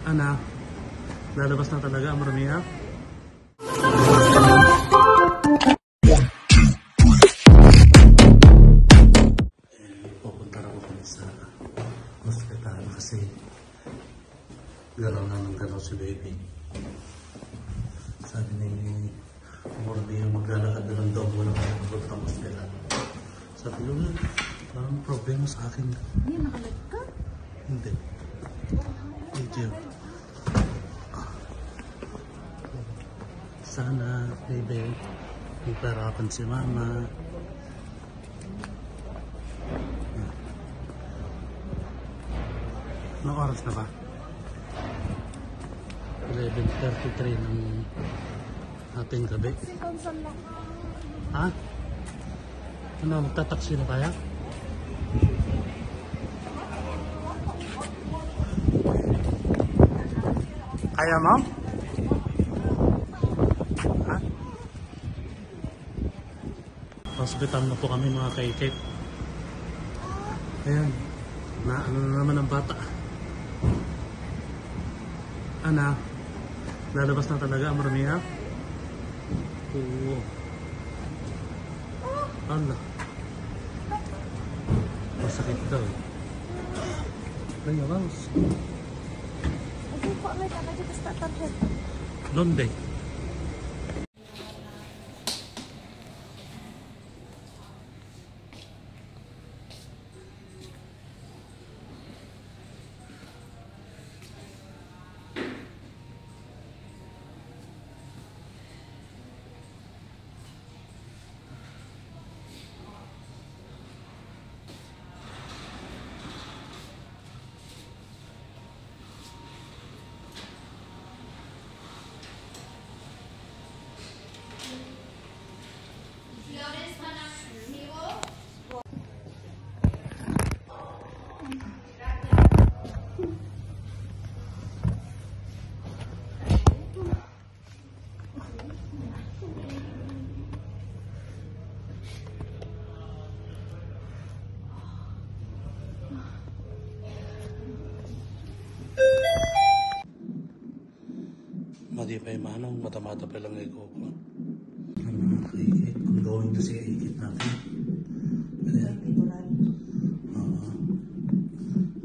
Ana, lalabas na talaga ang maramiha. Pupunta na ko sa hospital kasi galaw na ng galaw si baby. Sabi ni maramiha maglalakad na lang daw muna kaya pupunta ng hospital. Sabi ko, parang problema sa akin. Hindi, nakalag ka? Hindi. Video. Sana, baby, magperapan si mama. Anong oras na ba? 11:33 ng ating gabi. Ha? Ano, magtataksi na kaya? Kaya, ma'am? Ha? Hospital na po kami mga kaikit. Ayan. Ano na naman ang bata. Ana, lalabas na talaga ang maramiha. Oo. Ala. Masakit daw. Kaya Rose. Hindi po, may kakadyo ka sa target. Donde? Madi pa yung manong, mata-mata pa lang ikaw ko. Ano mga kaikit, kung going to see kaikit natin. Kaya,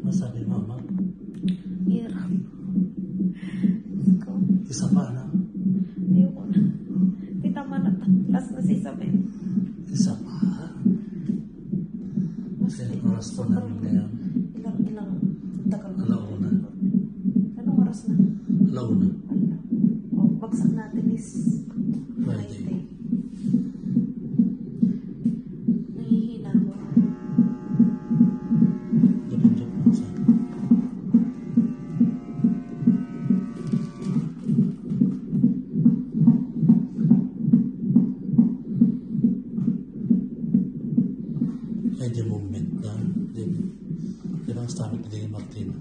masabi mama? Hirap. Isa pa na? Ayoko na. Di tama na. Last na si Isabel. Isa pa? Kasi oras po namin ngayon. Ilang tagal na. Alauna. Anong oras na? Alauna. O, bagsak natin is Friday. Nangihina ako. Dapit-dap lang sa medyo movement na. Di ba ang stomach ni Martina?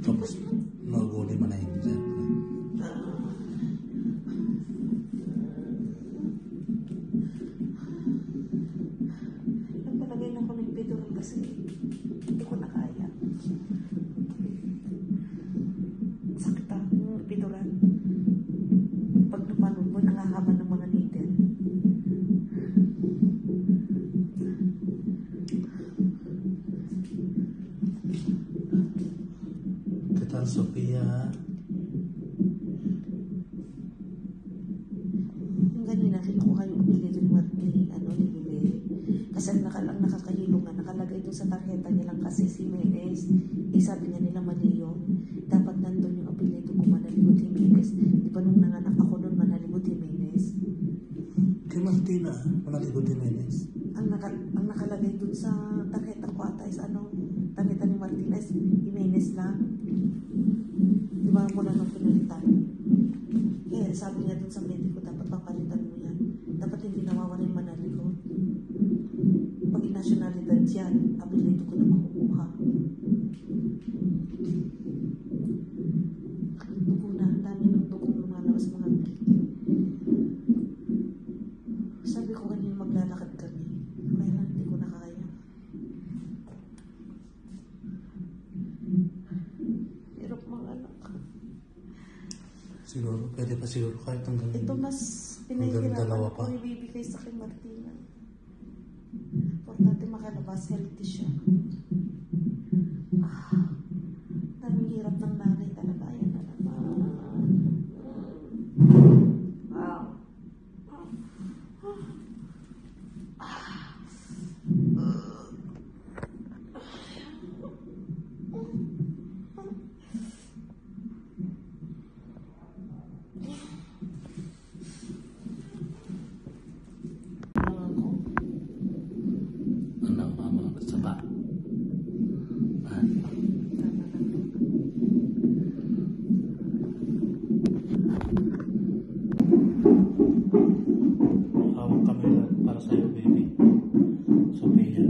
Tapos, naguli man na hindi dyan. Nagpalagay na ako ng epidural kasi hindi ko na kaya. Sakit yung epidural. Pag napanood mo, nangahaman ng mga needle. Kita Sophia. Yung ganina, kinukuha yung apelido ni Bebe. Kasi ang nakakahilo nga, nakalagay doon sa tarjeta nilang kasi si Jimenez. Sabi nga nila mali yun. Dapat nandun yung apelido ko, Manalibot Jimenez. Di ba nung nanganak ako doon, Manalibot Jimenez? Kay Martina, Manalibot Jimenez. Ang nakalagay doon sa tarjeta ko ata is tarjeta ni Martinez, Jimenez lang. Di ba mula nung pinalitan? Kaya sabi nga doon sa mediko, dapat papalitan mo yan. Dapat hindi nawawala yung Manalibot. Pag nationalidad yan, apelido ko na makukuha. Una, dami Siguro, pwede pa siguro kahit hanggang... Ito mas Hanggang dalawa pinahihirapan pa. ako ibibigay sa kay Martina. Importante makalabas, healthy siya. Daming hirap ng nanay talaga. Ayan na naman. Ano, mama, saba. Ah, hawak kami lahat para sa'yo, baby. Sophia.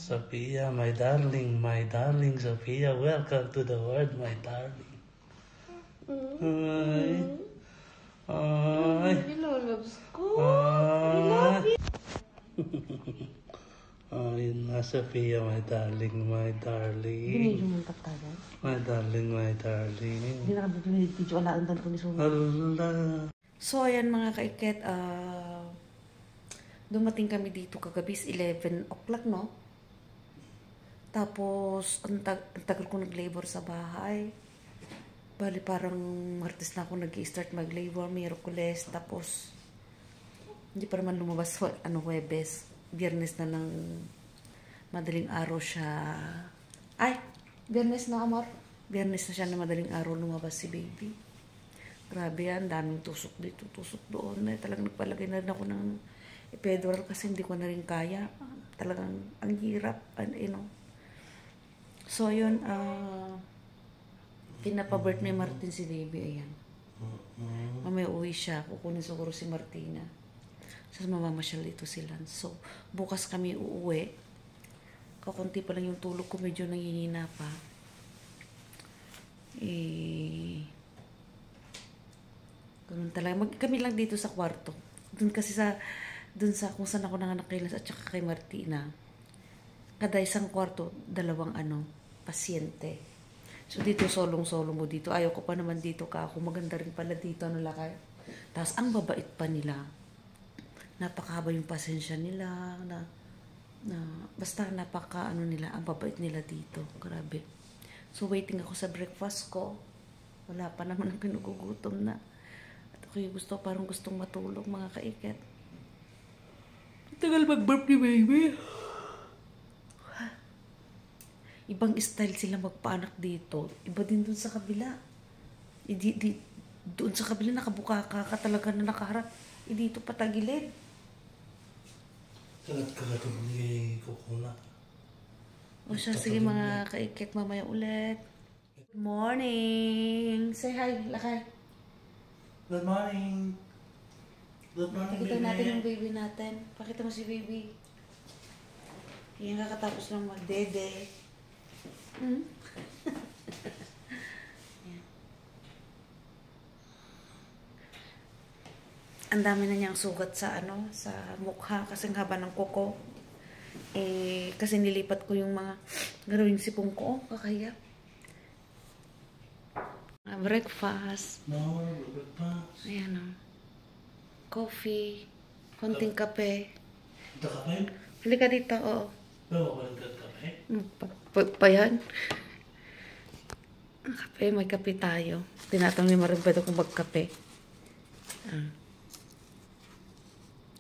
Sophia, my darling Sophia, welcome to the world, my darling. Ay. Ay. Loves ko. Ay. Ay, na Sophia, my darling, my darling. Binidyo mong taktagan. My darling, my darling. Hindi na kami binidyo. Wala ang tanto ni Sumi. Allah. So, ayan mga kaiket. Dumating kami dito kagabi 11 o'clock, no? Tapos, ang tagal ko nag-labor sa bahay. Bali, parang Martes na ako nag-start mag-labor, Miyerkules. Tapos, hindi pa naman lumabas, Huwebes. Biyernes na ng madaling araw siya. Ay! Biyernes na, Amor. Biyernes na siya na madaling araw lumabas si baby. Grabe yan, daming tusok dito, tusok doon. Talagang nagpalagay na rin ako ng epidural kasi hindi ko na rin kaya. Talagang ang hirap, So, yun, pinapa-birth ni Martin si baby, ayan. Mamaya uwi siya, kukunin siguro si Martina. So, mamamasyal dito sila. So, bukas kami uuwi. Kakunti pa lang yung tulog ko, medyo nangihina pa. Ganun talaga. Kami lang dito sa kwarto. Doon kasi doon sa kung saan ako nanganak kay Lance at saka kay Martina. Kada isang kwarto, dalawang pasyente. So, dito, solong-solo mo dito. Ayaw ko pa naman dito ka ako. Maganda rin pala dito, lakay. Tapos, ang babait pa nila. Napakahaba yung pasensya nila. Basta nila, ang babait nila dito. Grabe. So, waiting ako sa breakfast ko. Wala pa naman ang pinugugutom na. At ako parang gustong matulog, mga kaiket. Tagal mag-burp ni baby. Ibang style sila magpaanak dito. Iba din dun sa kabila. Doon sa kabila nakabuka ka talaga na nakaharap. Dito patagilid. Kagat-kagat mo ni Kukuna. O siya, sige mga kaiket, mamaya ulit. Good morning! Say hi, lakay. Good morning. Good morning, Pakita baby. natin yung baby natin. Pakita mo si baby. Yan, kakatapos lang magdede. Ang dami na niyang sugat sa sa mukha kasi ang haba ng kuko. Kasi nilipat ko yung mga gawing sipong ko. Kakaya. Breakfast. No, breakfast. Ayan o. Coffee. Konting kape. Ito kape? Halika dito, oo. Pero walang kape? Pa yan. Ang kape, may kape tayo. Tinatanong ni Maribel kung magkape.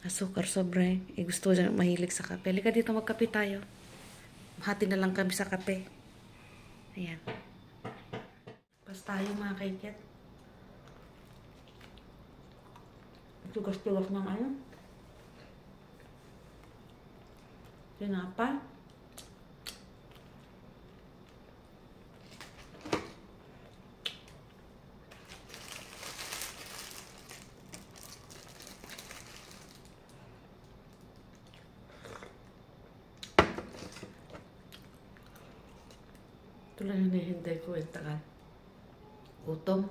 Asukar sobre. Gusto dyan mahilig sa kape. Halika dito, magkape tayo. Hati na lang kami sa kape. Ayan. Pas tayo mga kaiket. Tugas-tugas ng tinapay. Ito lang hinihintay ko yung tagal. Gutom.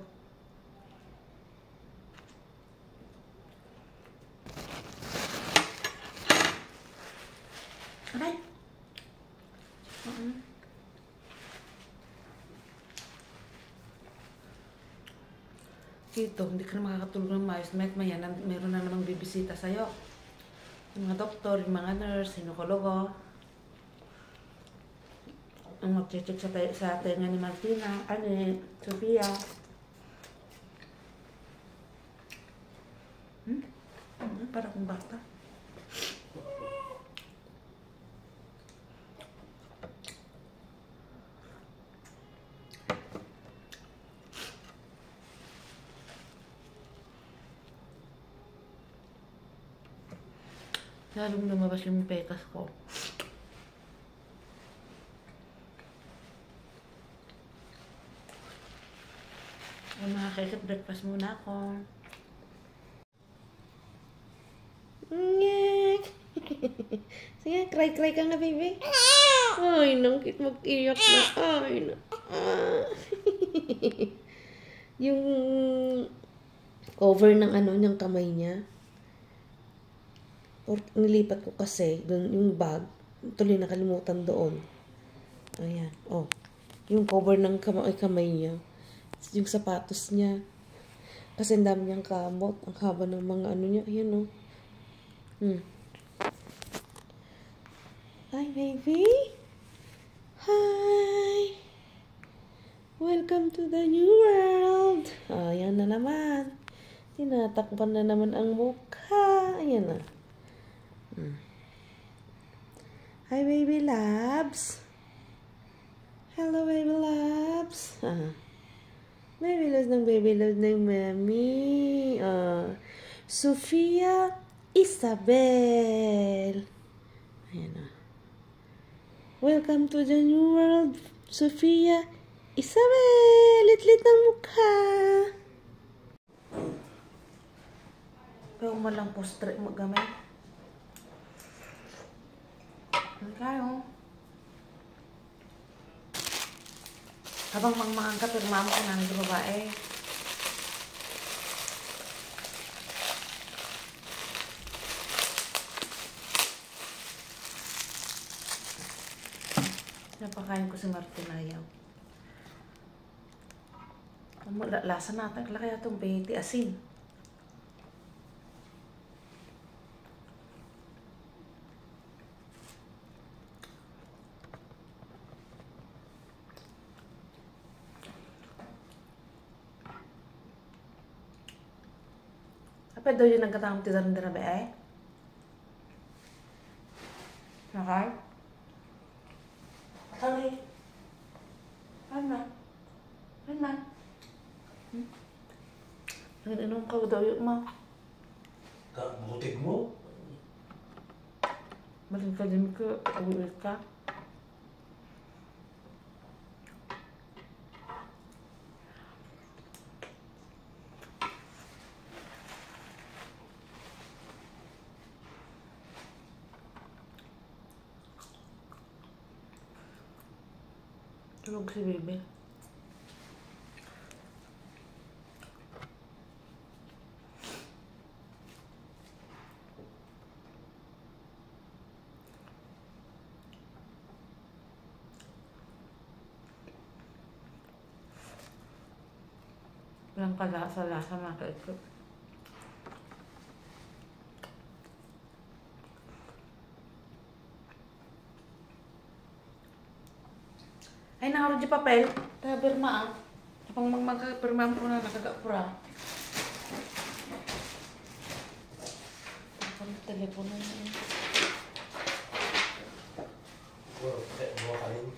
Aray! Dito, hindi ka na makakatulog ng maayos. Maya, meron na namang bibisita sa'yo. Yung mga doktor, yung mga nurse, sinukologo. Ang mag-check sa tenga ni Martina, Sofia. Para kung bata. Lalong lumabas yung pekas ko. Ay, mga kaikat, breakfast muna ako. Sige, cry ka na, baby. Ay, nangkit mag-iyak na. Ay, na. Yung cover ng niyang kamay niya. Or nilipat ko kasi, dun, yung bag, tuloy nakalimutan doon. Ayan, oh. Yung cover ng kamay niya. Yung sapatos niya. Kasi ang dami niyang kamot. Ang haba ng mga niya. Ayan, oh. Hi, baby. Hi. Welcome to the new world. Ayan na naman. Tinatakpan na naman ang mukha. Ayan na. Hi, baby loves. Hello, baby loves. Baby loves ng mami. Sofia Isabel. Ayan na. Welcome to the new world, Sofia Isabel. Litlit ng mukha. Pero malang postre mo gamay. Ano kayo? Habang mangmangka, pirma mo ko na ng babae. Napakain ko si Martin ayaw. Lasa natin. Kaya itong baiti asin. Apa daw yung nagkatang tidaran din na ba eh? Nakay? Sorry. Ano? Nag-inom ka daw yung ma. Butik mo? Maling ka din ko. Uwi ka. Tulog si baby. Walang kalasa-lasa mga kaikot. Ay, nakarod yung papel. Kaya birma ah. Kapag magpirma mo na nakagapura. Ang telepono na yun. Buwa ka rin.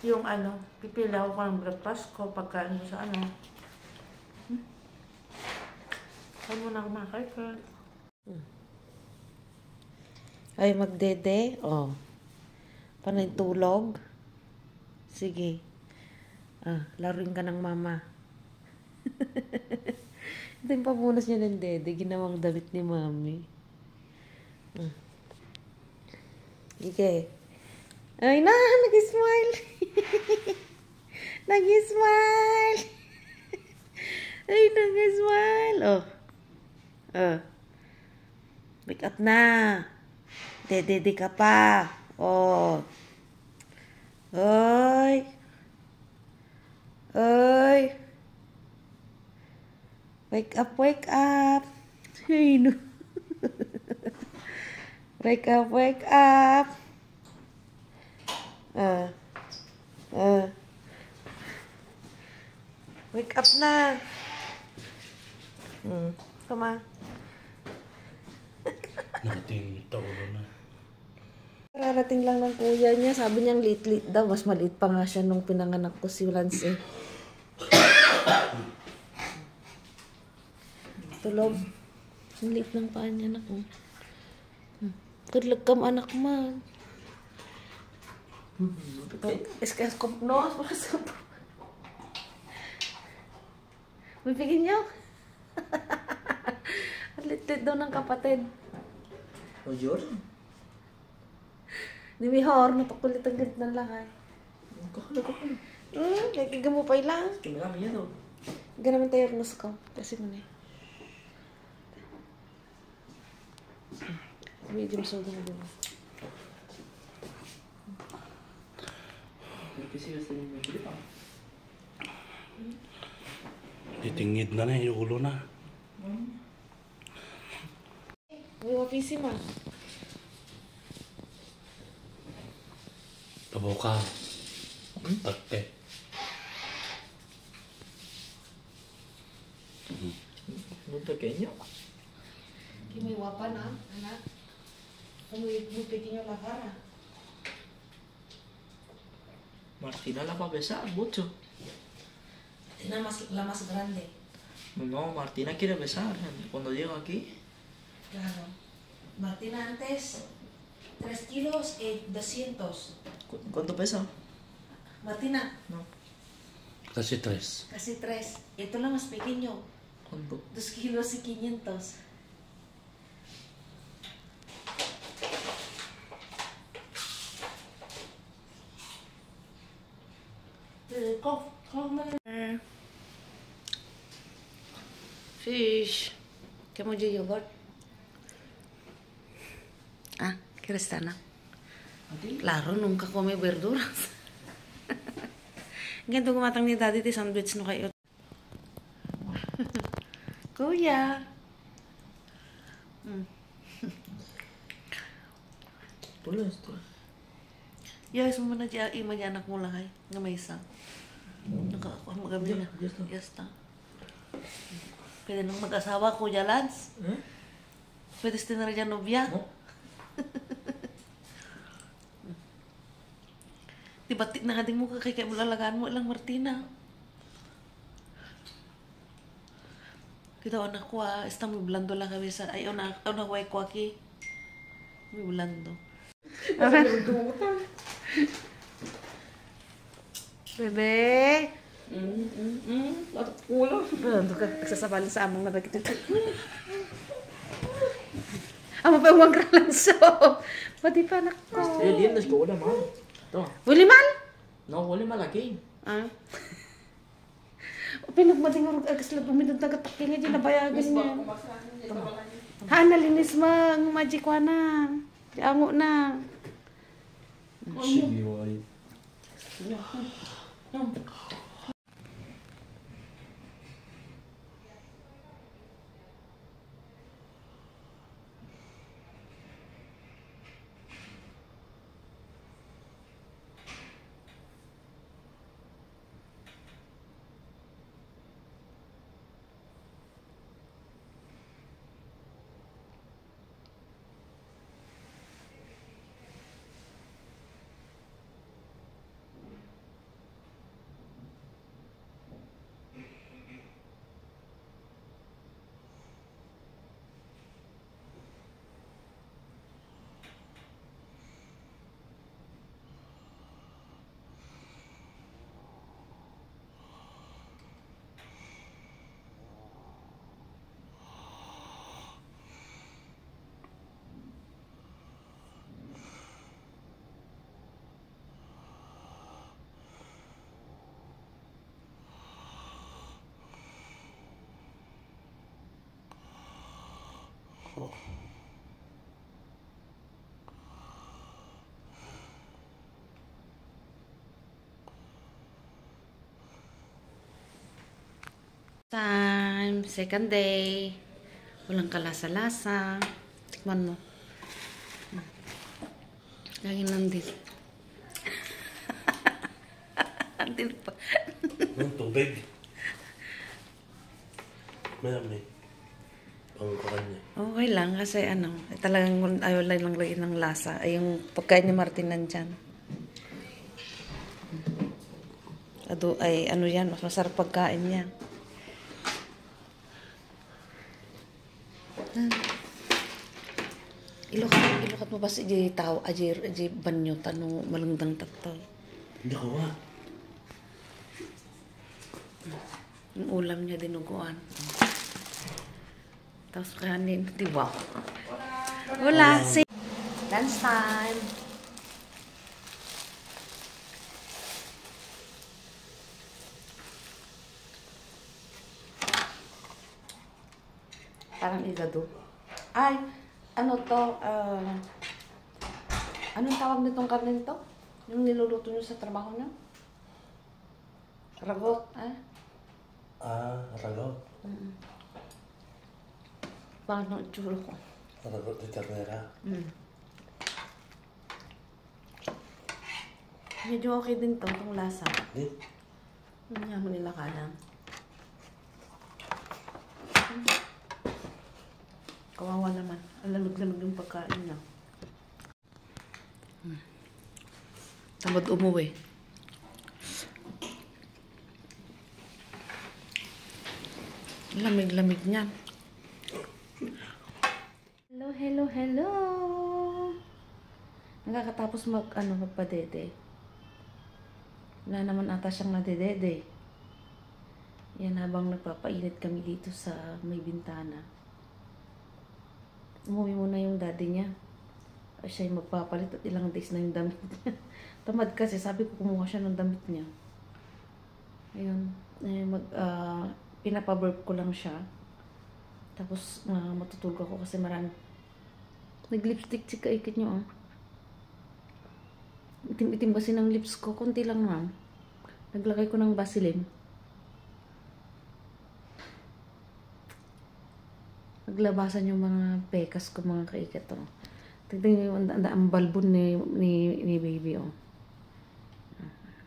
yung ano, pipili ako ng breakfast ko pagkain mo sa ano. Saan mo na kumakain? Ay, magdede? Oh. Panay tulog? Sige. Laruin ka ng mama. Ito yung papunas niya ng dede. Ginawang damit ni mami. Sige. Ay na, nag-smile. Nag-smile. Ay, nag-smile. Oh. Wake up na. Dede ka pa. Oh. Oy. Oy. Wake up, wake up. Ay, no. Wake up, wake up. Wake up na. Come on. Nakating taulo na. Kararating lang ng kuya niya. Sabi niyang lit-lit daw. Mas maliit pa nga siya nung pinanganak ko si Lance eh. Tulog. Ang liit ng paa niya, anak mo. Kudlag kam anak mo. Eskeskop no? May pigin niyo? Ang lit-lit daw ng kapatid. O yun? Di mihor, napakulit ang ganda ng lakay. Kakala. Kaya mo pa ilang. Tingnan yan o. Ganaman tayo ng ko. Kasi mo na eh. Medium soda na din. Kasi gusto niyo yung kilip Titingid na na yung ulo na. May wapisi ma. Tabaw ka. Tate. Punta kayo. Kimi wapa na, anak. Umipigin yung lakara. Martina la va a besar mucho. La más grande. No, Martina quiere besar cuando llega aquí. Claro. Martina antes 3 kilos y 200. ¿Cuánto pesa? Martina, No. Kasi 3. casi 3. Ito lang mas pequeño. ¿Cuánto? 2 kilos y 500. Fish. ¿Qué mo yogurt? ¿Quieres tana? Claro, nunca come verduras. Ganito gumatang ni Daddy, ti sandwich no kayo. Kuya. Tulo esto. Yes, mo na dyan, ima dyan anak mo lang ay, nga may isa. Nakakuha magabi na. Yes, no. Yes, ta. Pwede nang mag-asawa, Kuya Lance. Pwede sila na rin dyan nobya. No. Diba, nakading mo kay mulalagaan mo ilang Martina. Kita anak ko esta muy blando la cabeza. Ay, una huay ko aquí. Muy blando. Bebe. Ulo. Ito ka, nagsasabali sa among nabagit ito. Amo pa yung lang so. Pati pa anak ko. Estoy lindo, es que huele mal. Toma. Huli mal? No, huele mal aquí. Pinagmating mo agas lang pumindot na gatakil nga dyan, nabayagan niya. Nalinis ma, ang magic ko na. Diango na. Sige, boy. Time, second day. Walang kalasa-lasa. Tikman mo. Lagi nandito. Andito pa. Tubig. May pangkuhan niya. Okay lang kasi talagang ayaw lang lagyan ng lasa. Ay yung pagkain ni Martin nandyan. Yan, mas masarap pagkain niya. Ilukat mo ba si tao aji banyo tanong malungdang tatol. Hindi ko ba? Yung ulam niya dinuguan. Tapos kanin, di ba? Wala. Dance time. Parang igado. Ay, ano to? Anong tawag nitong karne to? Yung niluluto nyo sa trabaho nyo? Ragot, Ragot. Paano itsura ko? Ragot de ternera. Medyo okay din to, itong lasa. Di? Hindi mo nila kalang. Kawawa naman. Ang lamig-lamig yung pagkain niya. Tamad umuwi. Lamig-lamig niyan. Hello. Nakakatapos magpadede. Wala naman ata siyang nadedede. Yan habang nagpapainit kami dito sa may bintana. Umuwi muna yung daddy niya. Siya yung magpapalit at ilang days na yung damit niya. Tamad kasi, sabi ko kumuha siya ng damit niya. Ayun, pinapaburp ko lang siya. Tapos matutulog ako kasi marami. Nag-lipstick si kaikit niyo, oh. Itim-itim kasi ng lips ko, konti lang naman. Naglagay ko ng Vaseline. Naglabasan yung mga pekas ko, mga kaikit, oh. Tignan nyo yung ang balbon ni baby, oh.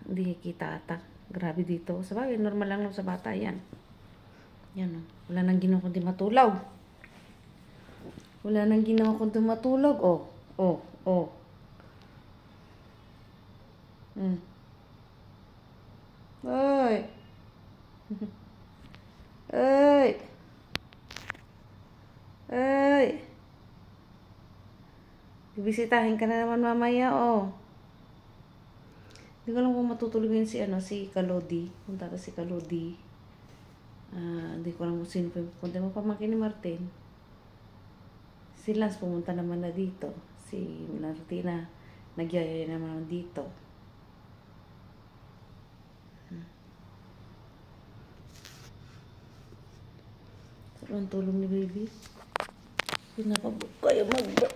Hindi kita ata. Grabe dito. Sabagay, normal lang sa bata yan. Yan, oh. Wala nang ginawa kundi matulog. Wala nang ginawa kundi matulog, oh. Oh. Ay. Bibisitahin ka na naman mamaya, oh. Hindi ko alam kung matutulog yun si Kalodi. Punta ka si Kalodi. Hindi ko alam kung sino pa yung pupunta mo. Pamangkin ni Martin. Si Lance pumunta naman na dito. Si Martina nagyayaya naman dito. Saan ang tulong ni baby? Pinapabuk kayo mag-burp.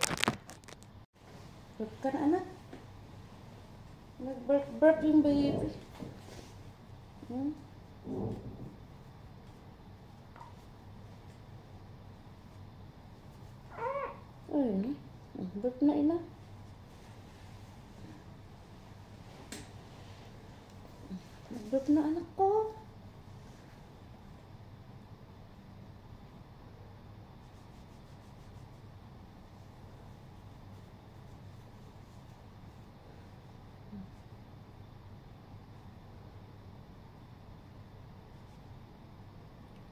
Burp ka na, anak. Mag-burp yung baby. Ayun, burp na ina. Burp na anak ko.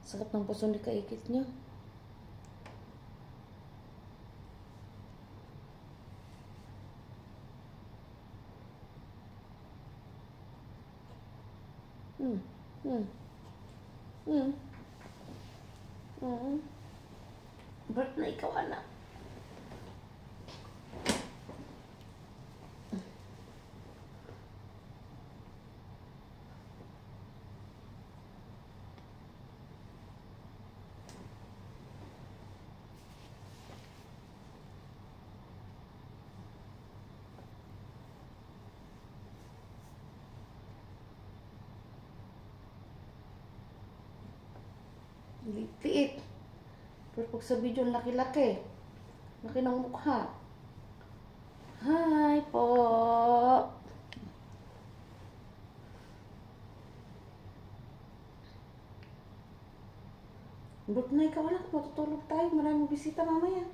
Sakit ng puso ni kaikit niya. Bert na ikaw, anak. Liit. Pero pag sa video, laki-laki. Laki ng mukha. Hi po. But na ikaw anak, matutulog tayo. Maraming bisita mamaya.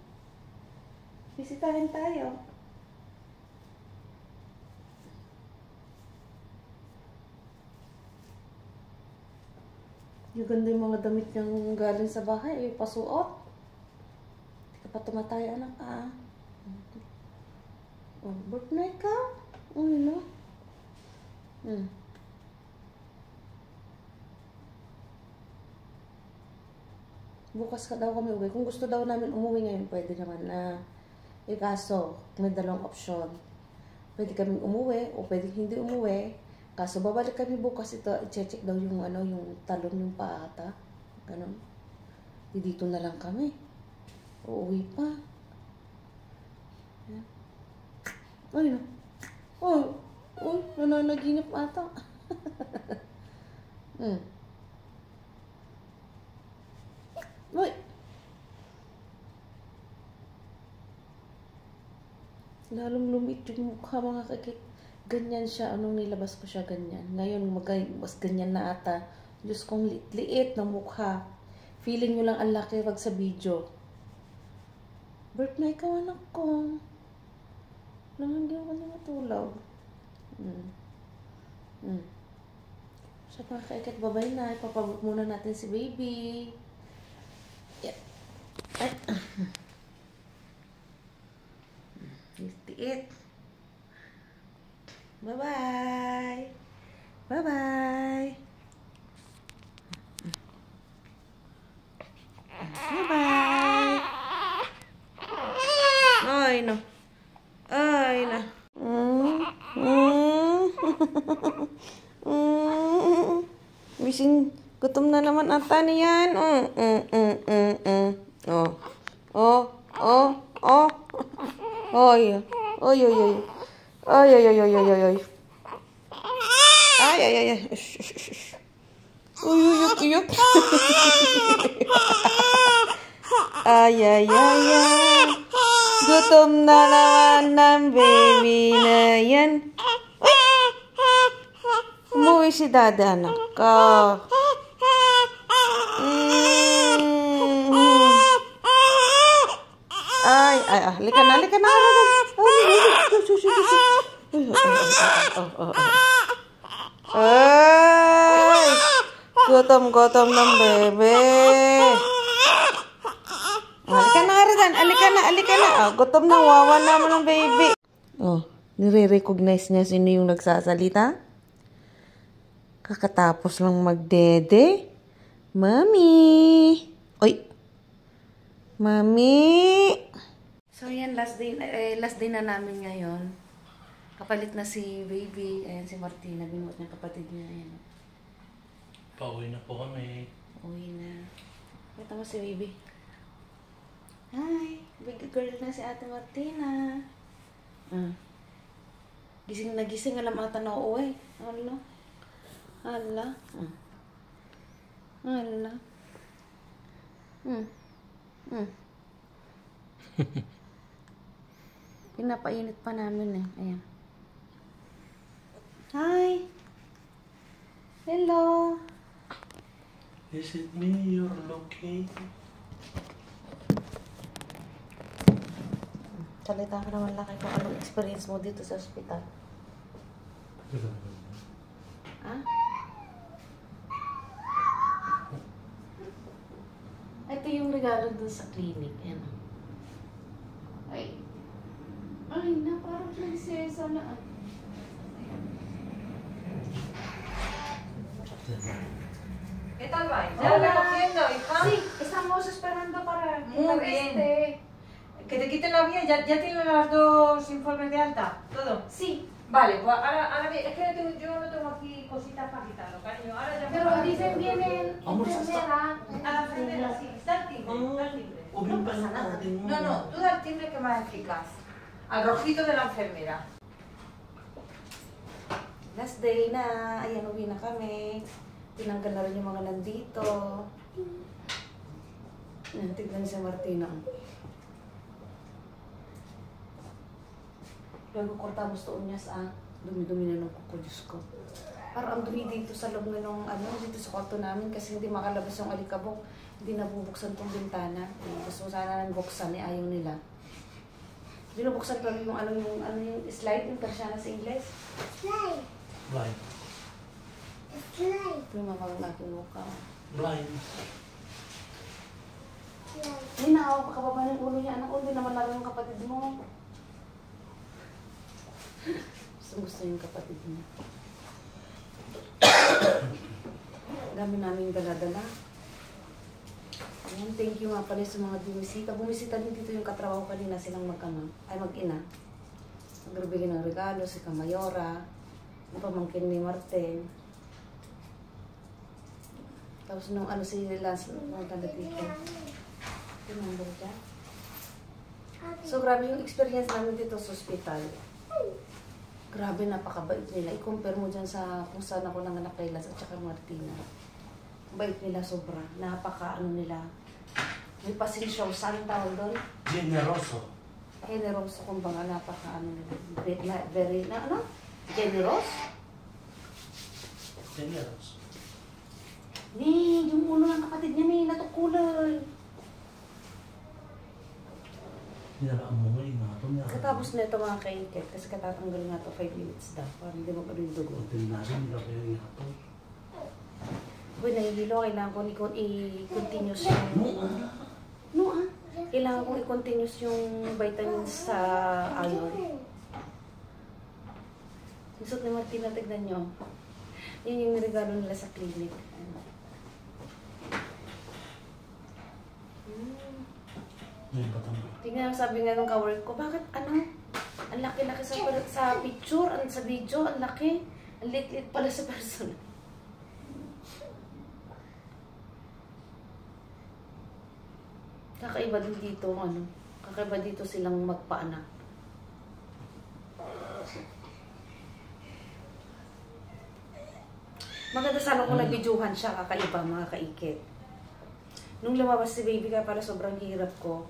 Bisita rin tayo. Yung ganda yung mga damit niyang galing sa bahay, pasuot. Hindi ka pa tumatay, anak, ah. Oh, birthday ka? Uy, no? Bukas ka daw kami uwi. Kung gusto daw namin umuwi ngayon, pwede naman na. Kaso, may dalawang option. Pwede kaming umuwi o pwede hindi umuwi. Kaso babalik kami bukas ito, i-check daw yung yung talon yung paata. Ganun. Dito na lang kami. Uuwi pa. Yan. Ay, no. Oh, nananaginip ata. Uy. Lalong lumit yung mukha mga kakit. Ganyan siya, anong nilabas ko siya ganyan. Ngayon, mas ganyan na ata. Diyos kong liit ng mukha. Feeling nyo lang ang laki wag sa video. Birthday ka, anak ko. Hindi ako na matulaw. Sa mga kaikit, babay na. Ipapabot muna natin si baby. Yeah. Ay. Liit. Bye-bye. Bye-bye. Bye-bye. Ay, no. Ay, na. Bising gutom na naman ata niyan. Oy. Oy. Ay. Uyuk. Ay. Gutom na naman ng baby na yan. Umuwi si dada, anak ka. Ay. Halika na. Ay, gutom ng bebe. Halika na. Gutom na, wawa naman ng baby. Nire-recognize niya sino yung nagsasalita. Kakatapos lang magdede. Mami. Oy. Mami. So yan, last day na namin ngayon. Kapalit na si baby. Ayan si Martina, binuot niya kapatid niya. Ayan. Pauwi na po kami. Uwi na. Kita mo si baby. Hi, big girl na si Ate Martina. Gising na gising, alam ata na uuwi. Hala. Pinapainit pa namin eh. Ayan. Hi. Hello. Is it me you're looking? Salita ka naman laki kung anong experience mo dito sa ospital. Ha? Ito yung regalo dun sa clinic. Ayan. Ay, na parang prinsesa na. ¿Qué tal vais? ¿Ya recogiendo, hija? Sí, estamos esperando para que Muy la bien. esté. Que te quiten la vía, ¿ya tienen las dos informes de alta? ¿Todo? Sí, Vale, pues ahora bien, es que yo no tengo aquí cositas para quitarlo, cariño. Ahora ya pero dicen viene Vamos, enfermera. a la enfermera, sí. Da el timbre, da el timbre. No pasa nada. No, tú da el timbre que más eficaz. Al rojito de la enfermera. Last day na. Ayan, uwi na kami. Tinanggal na rin yung mga nandito. Ayan, tignan si Martina. Bago ko tapos tuon niya sa dumi-dumi na ng kuko, Diyos ko. Parang ang dumi dito sa loob ng dito sa kwarto namin kasi hindi makalabas yung alikabok. Hindi nabubuksan tong bintana. Gusto sana nang buksan, ayaw nila. Binubuksan pa rin yung yung slide, yung Persiana sa Ingles. Blind. Lumamang natin mukha. Blind. Hindi naawa pa kababa ng ulo niya. Anak ko, hindi naman laro yung kapatid mo. Gusto yung kapatid niya. Dami namin dala-dala. Ayan, thank you nga pala sa mga bumisita. Bumisita din dito yung katrabaho kanina silang mag-ina. Nagbibigay ng regalo si Kamayora, yung pamangkin ni Martin. Tapos nung si Lance, nung tanda dito. Tinambol dyan. So grabe yung experience namin dito sa hospital. Grabe, napakabait nila. I-compare mo dyan sa kung saan ako nanganak kay Lance at saka Martina. Bait nila sobra. Nila. May pasensya. Saan tawag doon? Generoso. Generoso kumbaga. Nila. Very, Generous? Generoso. Yung ulo ng kapatid niya, natukulay. Nilalaan mo ngayon nga ito niya. Katapos na ito mga kaikit, kasi katatanggal nga ito 5 minutes daw. Parang hindi mo pa rin dugo. Hotel natin, nilagay nga ito. Uy, nahihilo. Kailangan ko i-continuous yung... Kailangan kong i-continuous yung vitamins sa iron. Isot ni Martina, tignan nyo. Yun yung regalo nila sa clinic. May batang. Tingnan, sabi nga ng kawork ko, bakit ang laki-laki sa picture, sa video, ang laki. Ang lit-lit pala sa person. Kakaiba din dito, kakaiba dito silang magpaanak. Maganda sana kung nag-videohan siya, kakaiba mga kaikit. Nung lumabas si baby ka, para sobrang hirap ko.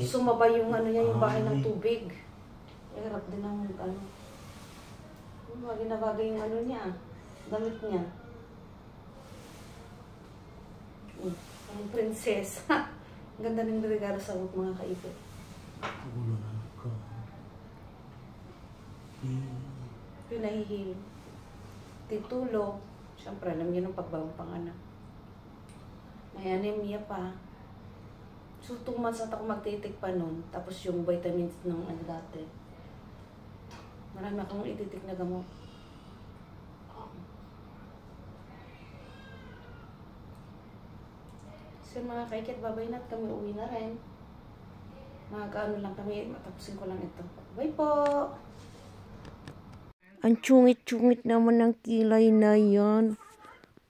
Sumabay yung yung bahay ng tubig. Hirap din ang bagay na bagay yung niya, damit niya. Ang princess. Ang ganda ng regalo sa mga kaipit. Ulo na ako. Yung nahihil. Titulo. Siyempre, alam niyo ng pagbawang panganak. May anemia pa. So, 2 months na ako magtitik pa nun. Tapos yung vitamins ng dati. Marami akong ititik na gamot. So, mga kaikit, babay na at kami uwi na rin. Lang kami, matapusin ko lang ito. Bye po! Ang tsungit-tsungit naman ng kilay na yan.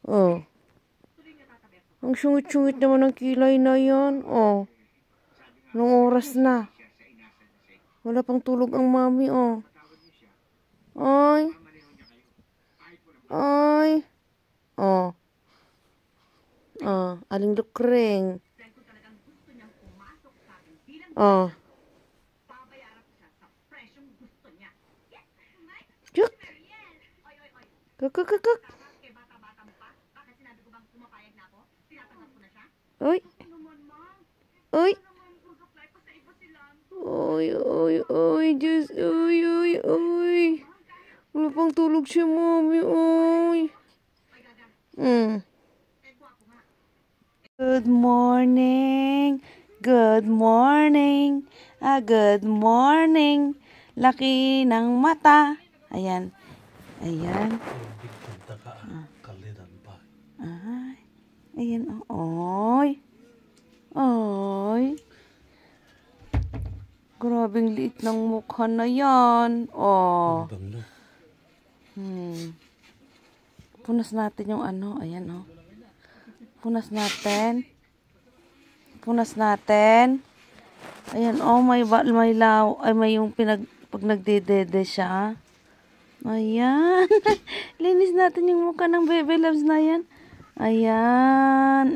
Oh. Ang sungit-sungit naman ng kilay na yan. Oh. Anong oras na? Wala pang tulog ang mami, oh. Ay. Ay. Oh. Aling lukreng. Oh. Chuk. Kuk. Uy. Uy. Uy, Diyos. Uy. Wala pang tulog si mami, uy. Good morning. Good morning. Good morning. Laki ng mata. Ayan. Bigtad ka. Kalidan pa. Ayan. Ay. Grabing liit ng mukha na yan. Oh. Bang no? Punas natin yung ayan, oh. Punas natin. Ayan, oh, may law. Ay, may yung pag nagdedede siya. Ayan. Linis natin yung mukha ng baby loves na yan. Ayan.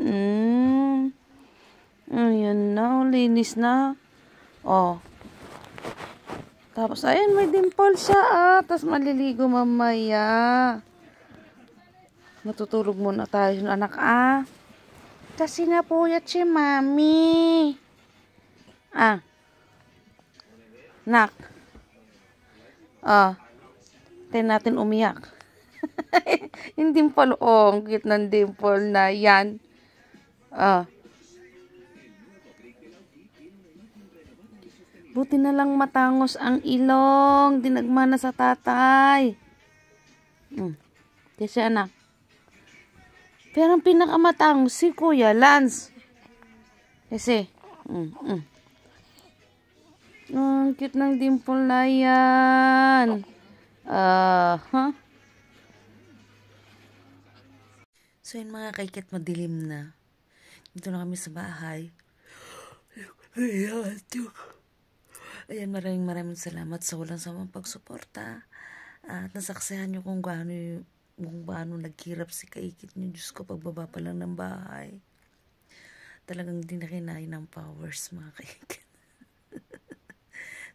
Ayan na, linis na. Oh. Tapos, ayan, may dimple siya, ah. Tapos, maliligo mamaya. Matutulog muna tayo, anak, ah. Kasi napuyat si mami. Ah. Nak. Ah. Tayo natin umiyak. Yung dimple, oh. Ang cute ng dimple na yan. Ah. Buti na lang matangos ang ilong. Dinagmana sa tatay. Kasi anak. Pero ang pinakamatangos si Kuya Lance. Kasi. Ang cute ng dimple na yan. So yun mga kaikit, madilim na. Dito na kami sa bahay. Ayan, maraming salamat sa walang samang pagsuporta. At nasaksihan nyo kung gaano naghirap si Kaikit nyo. Diyos ko, pagbaba pa lang ng bahay. Talagang di na kinain ng powers, mga Kaikit.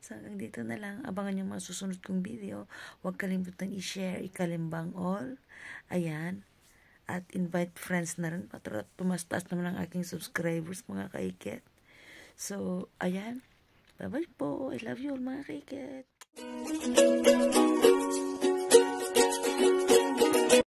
So, hanggang dito na lang. Abangan nyo mga susunod kong video. Huwag kalimutan i-share, ikalimbang all. Ayan. At invite friends na rin. Tumastas naman ang aking subscribers, mga Kaikit. So, ayan. Bye-bye po. I love you all, mga Kaikit.